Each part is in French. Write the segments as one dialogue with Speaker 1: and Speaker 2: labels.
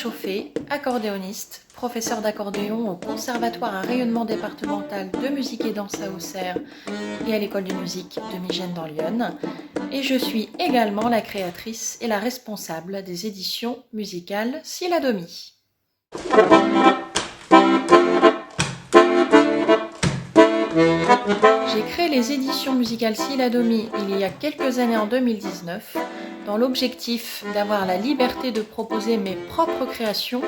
Speaker 1: Chauffé, accordéoniste, professeur d'accordéon au Conservatoire à rayonnement départemental de musique et danse à Auxerre et à l'école de musique de Migène dans l'Yonne. Et je suis également la créatrice et la responsable des éditions musicales Siladomi. J'ai créé les éditions musicales Siladomi il y a quelques années en 2019 dans l'objectif d'avoir la liberté de proposer mes propres créations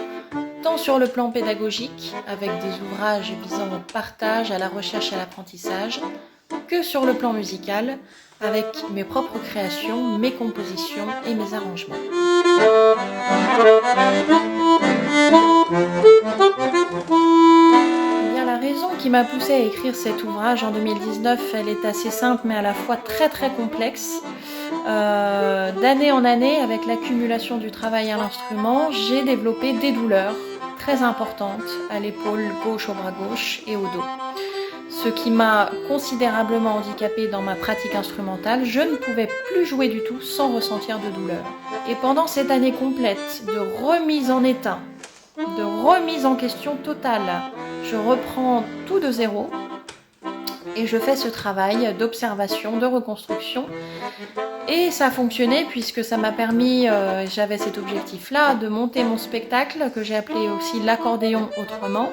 Speaker 1: tant sur le plan pédagogique avec des ouvrages visant au partage, à la recherche et à l'apprentissage que sur le plan musical avec mes propres créations, mes compositions et mes arrangements. La raison qui m'a poussée à écrire cet ouvrage en 2019, elle est assez simple mais à la fois très complexe. D'année en année, avec l'accumulation du travail à l'instrument, j'ai développé des douleurs très importantes à l'épaule gauche, au bras gauche et au dos. Ce qui m'a considérablement handicapée dans ma pratique instrumentale, je ne pouvais plus jouer du tout sans ressentir de douleur. Et pendant cette année complète de remise en état, de remise en question totale, je reprends tout de zéro et je fais ce travail d'observation, de reconstruction. Et ça a fonctionné puisque ça m'a permis, j'avais cet objectif-là, de monter mon spectacle que j'ai appelé aussi l'accordéon autrement,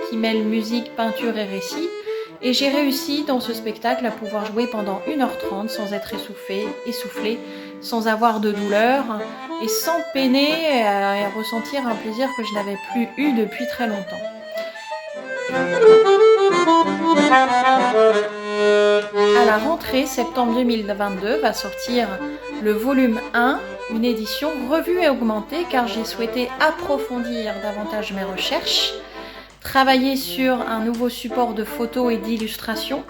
Speaker 1: qui mêle musique, peinture et récit. Et j'ai réussi dans ce spectacle à pouvoir jouer pendant 1h30 sans être essoufflée, sans avoir de douleur et sans peiner et ressentir un plaisir que je n'avais plus eu depuis très longtemps. À la rentrée septembre 2022 va sortir le volume 1, une édition revue et augmentée car j'ai souhaité approfondir davantage mes recherches, travailler sur un nouveau support de photos et d'illustrations.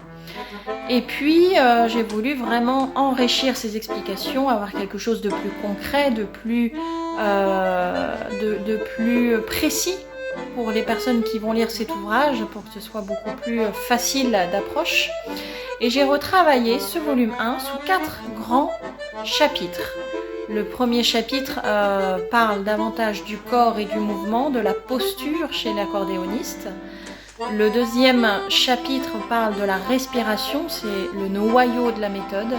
Speaker 1: Et puis j'ai voulu vraiment enrichir ces explications, avoir quelque chose de plus concret, de plus précis pour les personnes qui vont lire cet ouvrage, pour que ce soit beaucoup plus facile d'approche. Et j'ai retravaillé ce volume 1 sous 4 grands chapitres. Le premier chapitre parle davantage du corps et du mouvement, de la posture chez l'accordéoniste. Le deuxième chapitre parle de la respiration, c'est le noyau de la méthode.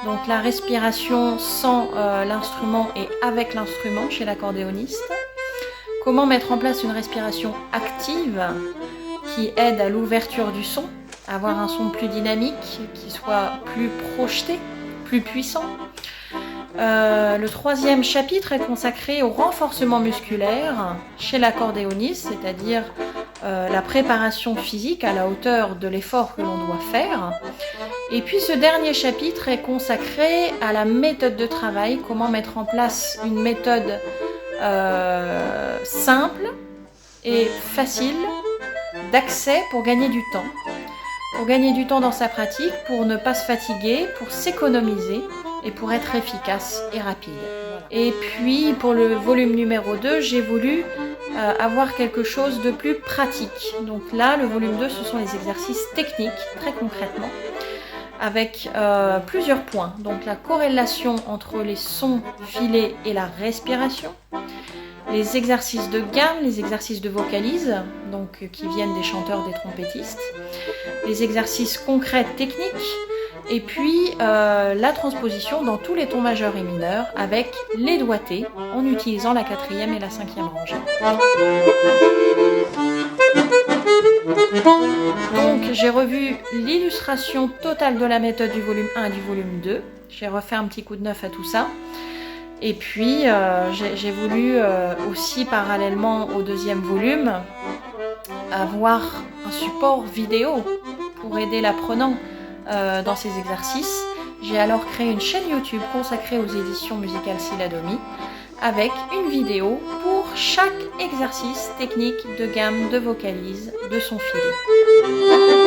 Speaker 1: Donc la respiration sans l'instrument et avec l'instrument chez l'accordéoniste. Comment mettre en place une respiration active qui aide à l'ouverture du son, avoir un son plus dynamique, qui soit plus projeté, plus puissant. Le troisième chapitre est consacré au renforcement musculaire chez l'accordéoniste, c'est-à-dire la préparation physique à la hauteur de l'effort que l'on doit faire. Et puis ce dernier chapitre est consacré à la méthode de travail, comment mettre en place une méthode simple et facile d'accès pour gagner du temps. Pour gagner du temps dans sa pratique, pour ne pas se fatiguer, pour s'économiser et pour être efficace et rapide. Et puis pour le volume numéro 2, j'ai voulu avoir quelque chose de plus pratique. Donc là, le volume 2, ce sont les exercices techniques, très concrètement, avec plusieurs points. Donc la corrélation entre les sons filés et la respiration, les exercices de gamme, les exercices de vocalise, donc qui viennent des chanteurs, des trompettistes, les exercices concrets techniques, et puis la transposition dans tous les tons majeurs et mineurs avec les doigtés en utilisant la 4e et la 5e rangée. Donc j'ai revu l'illustration totale de la méthode du volume 1 et du volume 2. J'ai refait un petit coup de neuf à tout ça. Et puis j'ai voulu aussi parallèlement au deuxième volume avoir un support vidéo pour aider l'apprenant dans ces exercices. J'ai alors créé une chaîne YouTube consacrée aux éditions musicales Siladomi avec une vidéo pour chaque exercice technique de gamme, de vocalise, de son filet.